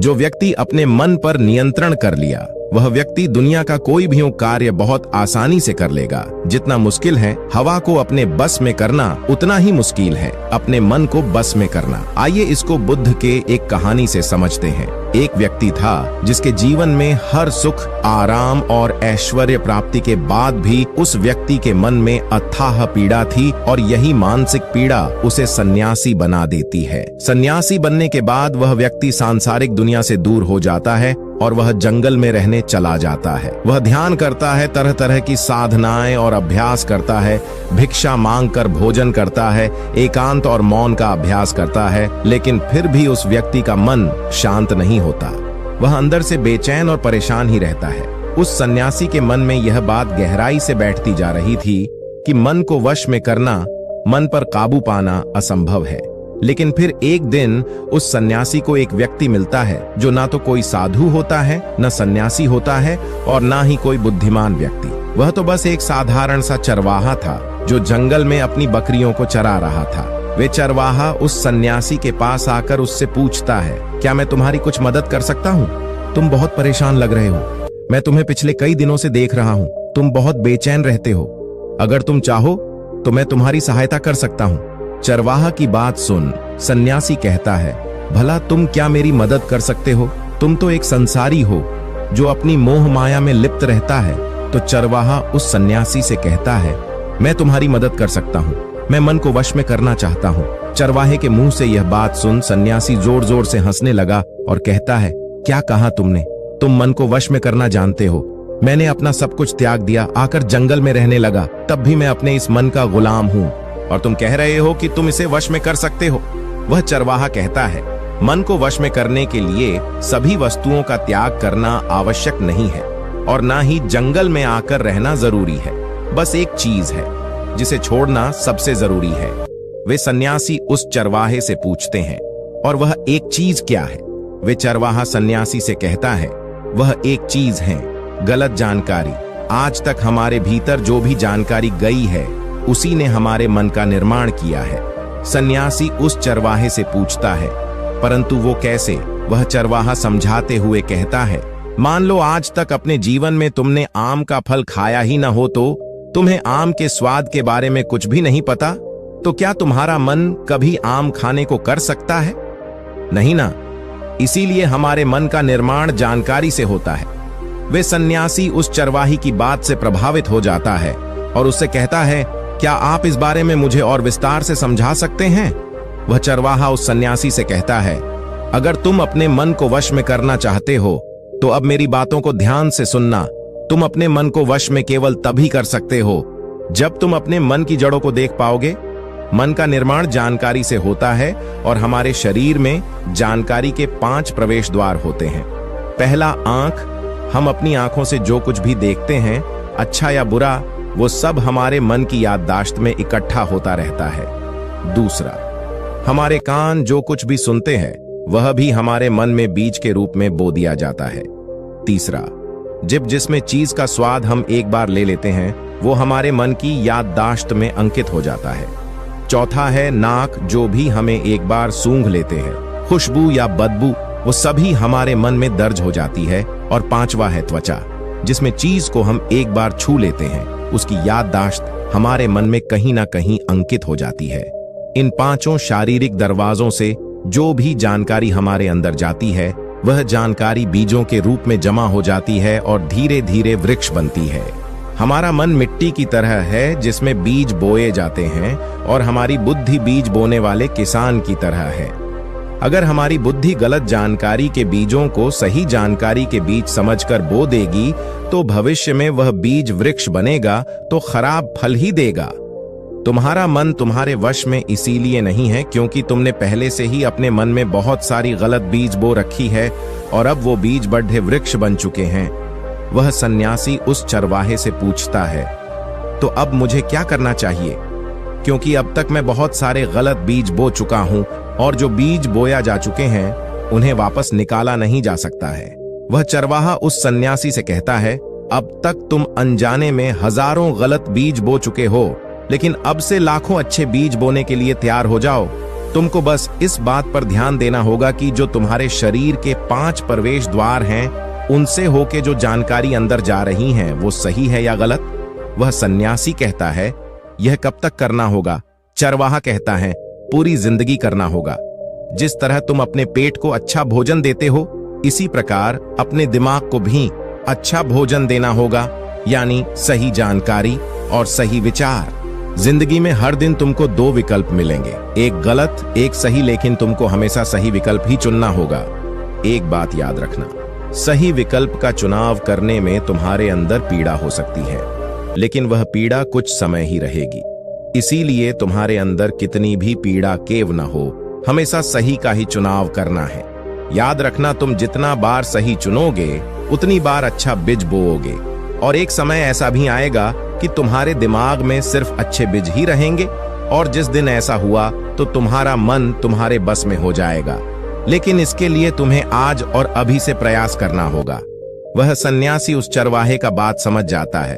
जो व्यक्ति अपने मन पर नियंत्रण कर लिया, वह व्यक्ति दुनिया का कोई भी कार्य बहुत आसानी से कर लेगा। जितना मुश्किल है हवा को अपने बस में करना, उतना ही मुश्किल है अपने मन को बस में करना। आइए इसको बुद्ध के एक कहानी से समझते हैं। एक व्यक्ति था जिसके जीवन में हर सुख, आराम और ऐश्वर्य प्राप्ति के बाद भी उस व्यक्ति के मन में अथाह पीड़ा थी, और यही मानसिक पीड़ा उसे सन्यासी बना देती है। सन्यासी बनने के बाद वह व्यक्ति सांसारिक दुनिया से दूर हो जाता है और वह जंगल में रहने चला जाता है। वह ध्यान करता है, तरह तरह की साधनाएं और अभ्यास करता है, भिक्षा मांगकर भोजन करता है, एकांत और मौन का अभ्यास करता है, लेकिन फिर भी उस व्यक्ति का मन शांत नहीं होता। वह अंदर से बेचैन और परेशान ही रहता है। उस सन्यासी के मन में यह बात गहराई से बैठती जा रही थी कि मन को वश में करना, मन पर काबू पाना असंभव है। लेकिन फिर एक दिन उस सन्यासी को एक व्यक्ति मिलता है जो ना तो कोई साधु होता है, न सन्यासी होता है, और ना ही कोई बुद्धिमान व्यक्ति। वह तो बस एक साधारण सा चरवाहा था जो जंगल में अपनी बकरियों को चरा रहा था। वे चरवाहा उस सन्यासी के पास आकर उससे पूछता है, क्या मैं तुम्हारी कुछ मदद कर सकता हूँ? तुम बहुत परेशान लग रहे हो। मैं तुम्हें पिछले कई दिनों से देख रहा हूँ। तुम बहुत बेचैन रहते हो। अगर तुम चाहो तो मैं तुम्हारी सहायता कर सकता हूँ। चरवाहा की बात सुन सन्यासी कहता है, भला तुम क्या मेरी मदद कर सकते हो? तुम तो एक संसारी हो जो अपनी मोह माया में लिप्त रहता है। तो चरवाहा उस सन्यासी से कहता है, मैं तुम्हारी मदद कर सकता हूँ। मैं मन को वश में करना चाहता हूँ। चरवाहे के मुंह से यह बात सुन सन्यासी जोर जोर से हंसने लगा और कहता है, क्या कहा तुमने? तुम मन को वश में करना जानते हो। मैंने अपना सब कुछ त्याग दिया, आकर जंगल में रहने लगा, तब भी मैं अपने इस मन का गुलाम हूँ, और तुम कह रहे हो कि तुम इसे वश में कर सकते हो। वह चरवाहा कहता है, मन को वश में करने के लिए सभी वस्तुओं का त्याग करना आवश्यक नहीं है, और ना ही जंगल में आकर रहना जरूरी है। बस एक चीज है जिसे छोड़ना सबसे जरूरी है। वे सन्यासी उस चरवाहे से पूछते हैं, और वह एक चीज क्या है? वे चरवाहा सन्यासी से कहता है, वह एक चीज है गलत जानकारी। आज तक हमारे भीतर जो भी जानकारी गई है उसी ने हमारे मन का निर्माण किया है। सन्यासी उस चरवाहे से पूछता है, परंतु वो कैसे? वह चरवाहा समझाते हुए कहता है, मान लो आज तक अपने जीवन में तुमने आम का फल खाया ही न हो, तो तुम्हें आम के स्वाद के बारे में कुछ भी नहीं पता, तो क्या तुम्हारा मन कभी आम खाने को कर सकता है? नहीं ना। इसीलिए हमारे मन का निर्माण जानकारी से होता है। वे सन्यासी उस चरवाही की बात से प्रभावित हो जाता है और उससे कहता है, क्या आप इस बारे में मुझे और विस्तार से समझा सकते हैं? वह चरवाहा उस सन्यासी से कहता है, अगर तुम अपने मन को वश में करना चाहते हो तो अब मेरी बातों को ध्यान से सुनना। तुम अपने मन को वश में केवल तभी कर सकते हो जब तुम अपने मन की जड़ों को देख पाओगे। मन का निर्माण जानकारी से होता है और हमारे शरीर में जानकारी के 5 प्रवेश द्वार होते हैं। पहला, आंख। हम अपनी आंखों से जो कुछ भी देखते हैं, अच्छा या बुरा, वो सब हमारे मन की याददाश्त में इकट्ठा होता रहता है। दूसरा, हमारे कान जो कुछ भी सुनते हैं वह भी हमारे मन में बीज के रूप में बो दिया जाता है। तीसरा, जिसमें चीज का स्वाद हम एक बार ले लेते हैं वो हमारे मन की याददाश्त में अंकित हो जाता है। चौथा है नाक, जो भी हमें एक बार सूंघ लेते हैं, खुशबू या बदबू, वो सभी हमारे मन में दर्ज हो जाती है। और पांचवा है त्वचा, जिसमें चीज को हम एक बार छू लेते हैं, उसकी याददाश्त हमारे मन में कहीं ना कहीं अंकित हो जाती है। इन 5 शारीरिक दरवाजों से जो भी जानकारी हमारे अंदर जाती है वह जानकारी बीजों के रूप में जमा हो जाती है और धीरे धीरे वृक्ष बनती है। हमारा मन मिट्टी की तरह है जिसमें बीज बोए जाते हैं और हमारी बुद्धि बीज बोने वाले किसान की तरह है। अगर हमारी बुद्धि गलत जानकारी के बीजों को सही जानकारी के बीज समझकर बो देगी तो भविष्य में वह बीज वृक्ष बनेगा तो खराब फल ही देगा। तुम्हारा मन तुम्हारे वश में इसीलिए नहीं है क्योंकि तुमने पहले से ही अपने मन में बहुत सारी गलत बीज बो रखी है और अब वो बीज बड़े वृक्ष बन चुके हैं। वह सन्यासी उस चरवाहे से पूछता है, तो अब मुझे क्या करना चाहिए? क्योंकि अब तक मैं बहुत सारे गलत बीज बो चुका हूं और जो बीज बोया जा चुके हैं उन्हें वापस निकाला नहीं जा सकता है। वह चरवाहा उस सन्यासी से कहता है, अब तक तुम अनजाने में हजारों गलत बीज बो चुके हो, लेकिन अब से लाखों अच्छे बीज बोने के लिए तैयार हो जाओ। तुमको बस इस बात पर ध्यान देना होगा कि जो तुम्हारे शरीर के 5 प्रवेश द्वार हैं, उनसे होके जो जानकारी अंदर जा रही हैं, वो सही है या गलत। वह सन्यासी कहता है यह कब तक करना होगा, चरवाहा कहता है पूरी जिंदगी करना होगा। जिस तरह तुम अपने पेट को अच्छा भोजन देते हो, इसी प्रकार अपने दिमाग को भी अच्छा भोजन देना होगा, यानी सही जानकारी और सही विचार। जिंदगी में हर दिन तुमको 2 विकल्प मिलेंगे, एक गलत एक सही, लेकिन तुमको हमेशा सही विकल्प ही चुनना होगा। एक बात याद रखना, सही विकल्प का चुनाव करने में तुम्हारे अंदर पीड़ा हो सकती है, लेकिन वह पीड़ा कुछ समय ही रहेगी। इसीलिए तुम्हारे अंदर कितनी भी पीड़ा केव न हो, हमेशा सही का ही चुनाव करना है। याद रखना, तुम जितना बार सही चुनोगे उतनी बार अच्छा बीज बोओगे, और एक समय ऐसा भी आएगा कि तुम्हारे दिमाग में सिर्फ अच्छे बीज ही रहेंगे, और जिस दिन ऐसा हुआ तो तुम्हारा मन तुम्हारे बस में हो जाएगा। लेकिन इसके लिए तुम्हें आज और अभी से प्रयास करना होगा। वह सन्यासी उस चरवाहे का बात समझ जाता है।